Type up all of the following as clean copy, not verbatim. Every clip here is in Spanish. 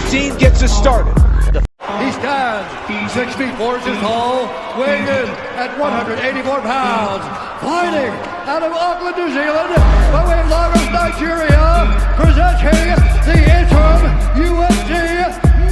15 gets us started. He stands 6 feet 4 inches tall, weighing in at 184 pounds. Fighting out of Auckland, New Zealand, by way of Lagos, Nigeria, presenting the interim UFC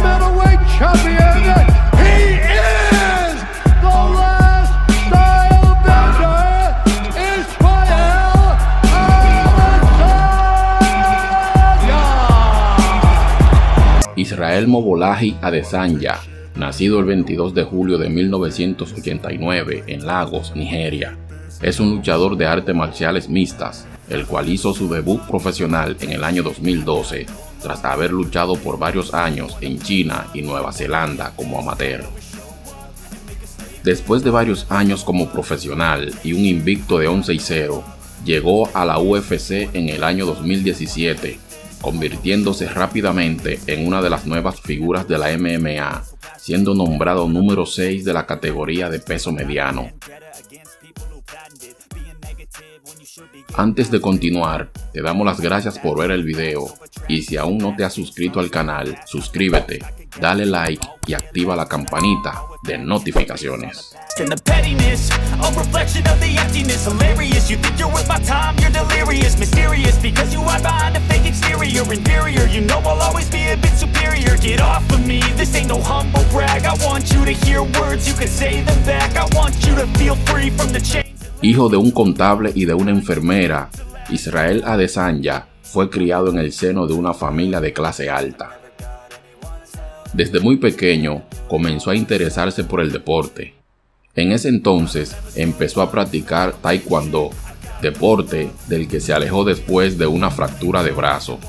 middleweight champion. He is the last style bender, Israel Adesanya. Israel Mobolaji Adesanya, nacido el 22 de julio de 1989 en Lagos, Nigeria, es un luchador de artes marciales mixtas, el cual hizo su debut profesional en el año 2012, tras haber luchado por varios años en China y Nueva Zelanda como amateur. Después de varios años como profesional y un invicto de 11-0, llegó a la UFC en el año 2017, convirtiéndose rápidamente en una de las nuevas figuras de la MMA, siendo nombrado número 6 de la categoría de peso mediano. Antes de continuar, te damos las gracias por ver el video y si aún no te has suscrito al canal, suscríbete, dale like y activa la campanita de notificaciones. Hijo de un contable y de una enfermera, Israel Adesanya fue criado en el seno de una familia de clase alta. Desde muy pequeño comenzó a interesarse por el deporte. En ese entonces empezó a practicar taekwondo, deporte del que se alejó después de una fractura de brazo.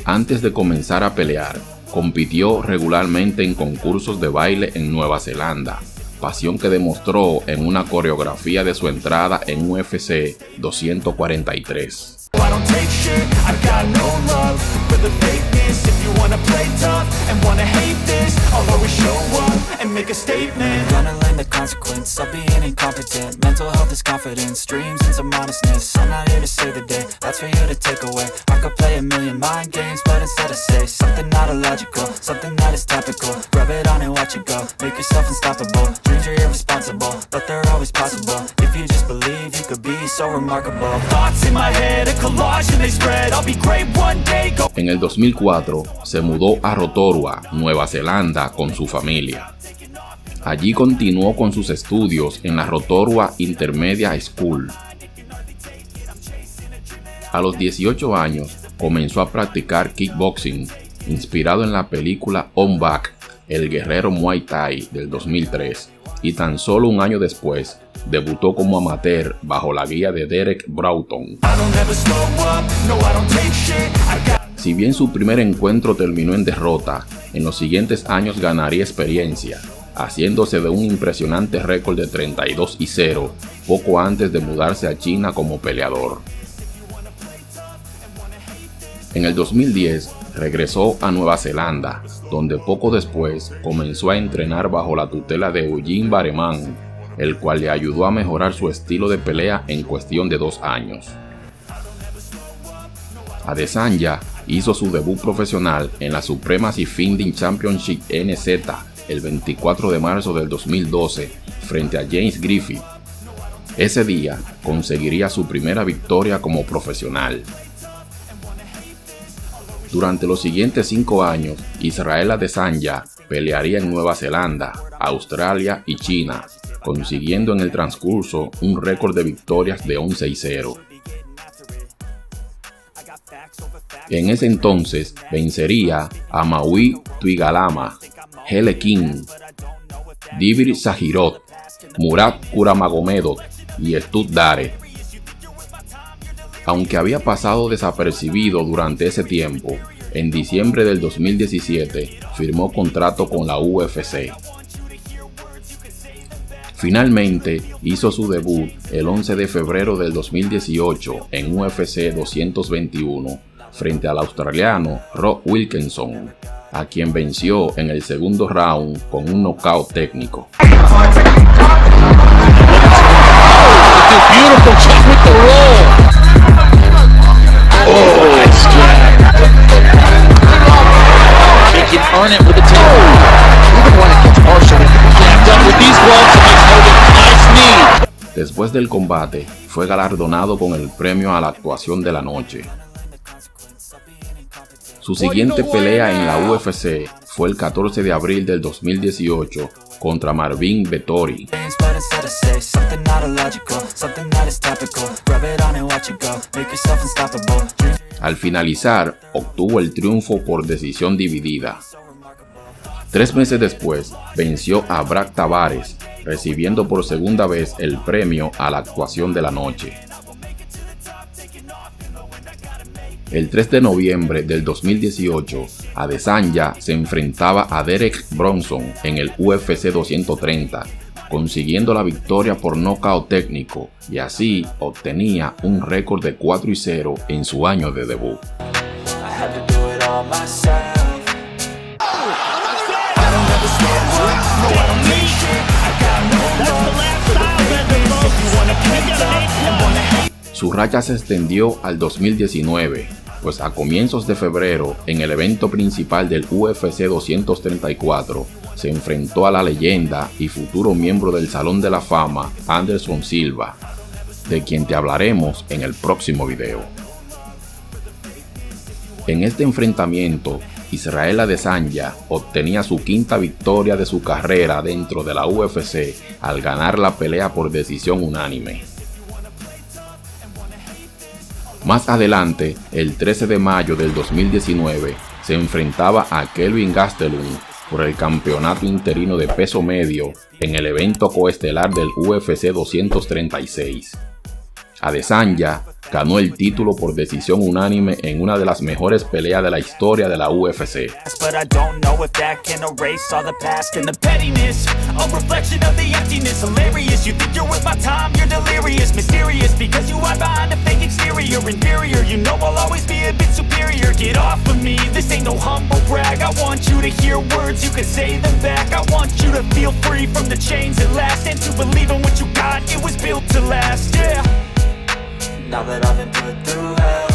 Antes de comenzar a pelear, compitió regularmente en concursos de baile en Nueva Zelanda, pasión que demostró en una coreografía de su entrada en UFC 243. En el 2004 se mudó a Rotorua, Nueva Zelanda, con su familia. Allí continuó con sus estudios en la Rotorua Intermedia School. A los 18 años comenzó a practicar kickboxing, inspirado en la película On Back, El Guerrero Muay Thai del 2003, y tan solo un año después debutó como amateur bajo la guía de Derek Broughton. Si bien su primer encuentro terminó en derrota, en los siguientes años ganaría experiencia, haciéndose de un impresionante récord de 32-0 poco antes de mudarse a China como peleador. En el 2010 regresó a Nueva Zelanda, donde poco después comenzó a entrenar bajo la tutela de Eugene Bareman, el cual le ayudó a mejorar su estilo de pelea en cuestión de 2 años. Adesanya hizo su debut profesional en la Supremacy Fighting Championship NZ el 24 de marzo del 2012 frente a James Griffith. Ese día conseguiría su primera victoria como profesional. Durante los siguientes 5 años, Israel Adesanya pelearía en Nueva Zelanda, Australia y China, consiguiendo en el transcurso un récord de victorias de 11-0. En ese entonces vencería a Maui Tuigalama, Hele King, Divir Zahirot, Murat Kuramagomedov y Stud Dare. Aunque había pasado desapercibido durante ese tiempo, en diciembre del 2017 firmó contrato con la UFC. Finalmente hizo su debut el 11 de febrero del 2018 en UFC 221 frente al australiano Rob Wilkinson, a quien venció en el segundo round con un knockout técnico. Oh, earn it with the takedown. Even when it gets partially jammed up with these gloves, it makes Hogan nice knee. Después del combate, fue galardonado con el premio a la actuación de la noche. Su siguiente pelea en la UFC fue el 14 de abril del 2018 contra Marvin Vettori. Al finalizar, obtuvo el triunfo por decisión dividida. 3 meses después, venció a Brad Tavares, recibiendo por segunda vez el premio a la actuación de la noche. El 3 de noviembre del 2018, Adesanya se enfrentaba a Derek Brunson en el UFC 230, consiguiendo la victoria por nocaut técnico, y así obtenía un récord de 4-0 en su año de debut. Su racha se extendió al 2019, pues a comienzos de febrero, en el evento principal del UFC 234, se enfrentó a la leyenda y futuro miembro del Salón de la Fama, Anderson Silva, de quien te hablaremos en el próximo video. En este enfrentamiento, Israel Adesanya obtenía su quinta victoria de su carrera dentro de la UFC al ganar la pelea por decisión unánime. Más adelante, el 13 de mayo del 2019, se enfrentaba a Kelvin Gastelum por el campeonato interino de peso medio en el evento coestelar del UFC 236. Adesanya ganó el título por decisión unánime en una de las mejores peleas de la historia de la UFC. Now that I've been put through hell,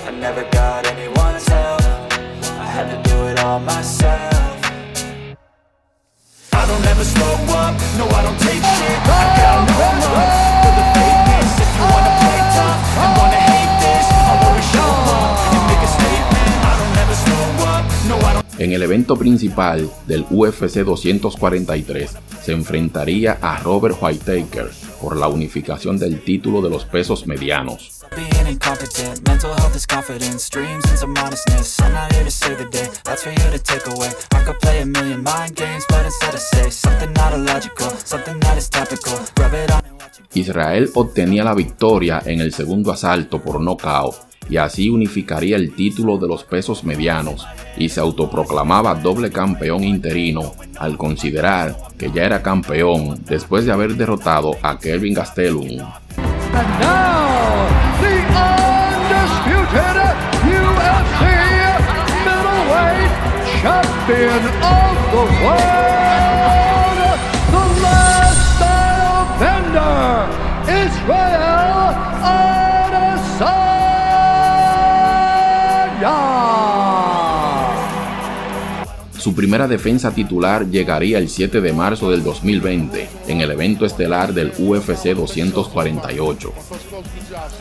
I never got anyone's help. I had to do it all myself. I don't ever slow up, no I don't take shit. I got no love for the fakeness. If you wanna play tough and wanna hate this, I'll always show up and make a statement. I don't ever slow up, no I don't. En el evento principal del UFC 243 se enfrentaría a Robert Whittaker por la unificación del título de los pesos medianos. Israel obtenía la victoria en el segundo asalto por nocaut y así unificaría el título de los pesos medianos y se autoproclamaba doble campeón interino al considerar que ya era campeón después de haber derrotado a Kelvin Gastelum. And now, the undisputed UFC middleweight champion of the world, the last style bender, Israel Adesanya. Su primera defensa titular llegaría el 7 de marzo del 2020 en el evento estelar del UFC 248.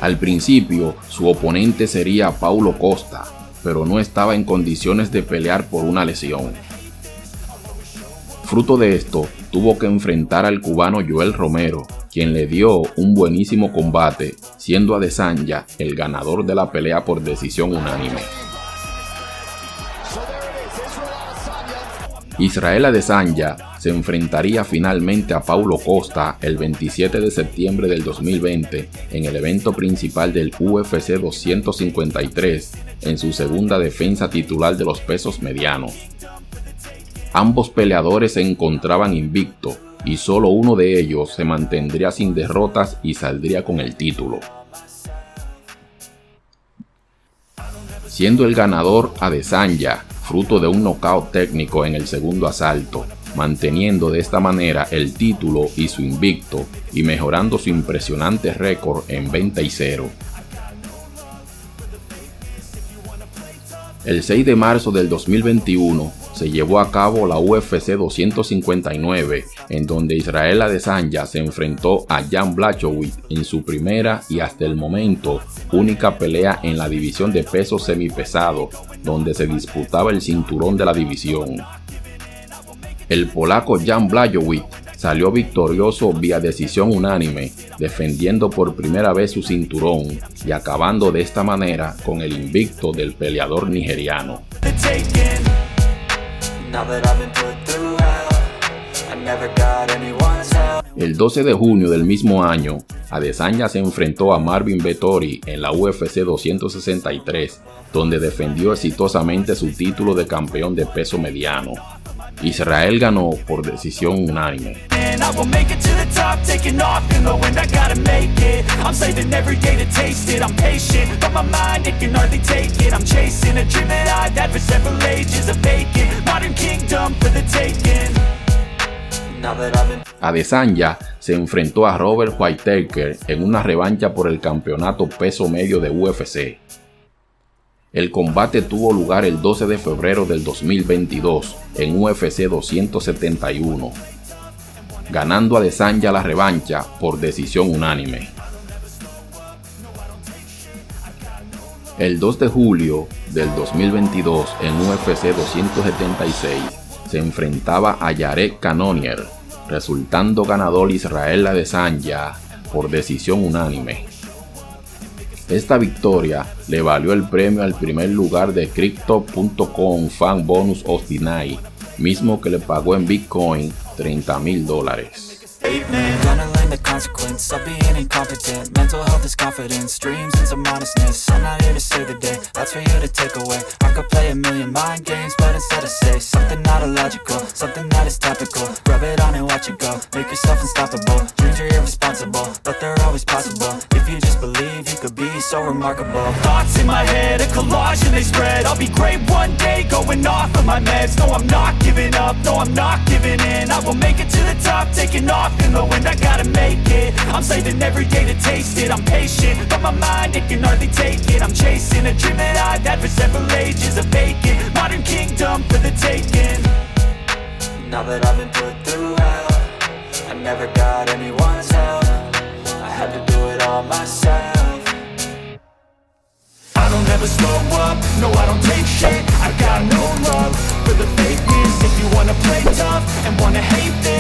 Al principio, su oponente sería Paulo Costa, pero no estaba en condiciones de pelear por una lesión. Fruto de esto, tuvo que enfrentar al cubano Joel Romero, quien le dio un buenísimo combate, siendo Adesanya el ganador de la pelea por decisión unánime. Israel Adesanya se enfrentaría finalmente a Paulo Costa el 27 de septiembre del 2020 en el evento principal del UFC 253 en su segunda defensa titular de los pesos medianos. Ambos peleadores se encontraban invictos y solo uno de ellos se mantendría sin derrotas y saldría con el título. Siendo el ganador Adesanya, fruto de un nocaut técnico en el segundo asalto, manteniendo de esta manera el título y su invicto y mejorando su impresionante récord en 20-0. El 6 de marzo del 2021 se llevó a cabo la UFC 259, en donde Israel Adesanya se enfrentó a Jan Blachowicz en su primera y hasta el momento única pelea en la división de peso semipesado, donde se disputaba el cinturón de la división. El polaco Jan Blachowicz salió victorioso vía decisión unánime, defendiendo por primera vez su cinturón y acabando de esta manera con el invicto del peleador nigeriano. El 12 de junio del mismo año, Adesanya se enfrentó a Marvin Vettori en la UFC 263, donde defendió exitosamente su título de campeón de peso mediano. Israel ganó por decisión unánime. Adesanya se enfrentó a Robert Whittaker en una revancha por el campeonato peso medio de UFC. El combate tuvo lugar el 12 de febrero del 2022 en UFC 271, ganando Adesanya la revancha por decisión unánime. El 2 de julio del 2022 en UFC 276 se enfrentaba a Jared Cannonier, resultando ganador Israel Adesanya por decisión unánime. Esta victoria le valió el premio al primer lugar de Crypto.com Fan Bonus of the Night, mismo que le pagó en Bitcoin $30,000. Gonna learn the consequence of being incompetent. Mental health is confidence, dreams and some honestness. I'm not here to save the day, that's for you to take away. I could play a million mind games, but instead I say something not illogical, something that is topical. Rub it on and watch it go, make yourself unstoppable. Dreams are irresponsible, but they're always possible. If you just believe, you could be so remarkable. Thoughts in my head, a collage and they spread. I'll be great one day, going off of my meds. No, I'm not giving up, no, I'm not giving in. I will make it to the top, taking off in the wind, I gotta make it. I'm saving every day to taste it. I'm patient, but my mind, it can hardly take it. I'm chasing a dream that I've had for several ages, a vacant modern kingdom for the taking. Now that I've been put through hell, I never got anyone's help. I had to do it all myself. I don't ever slow up, no I don't take shit. I got no love for the fakeness. If you wanna play tough and wanna hate this,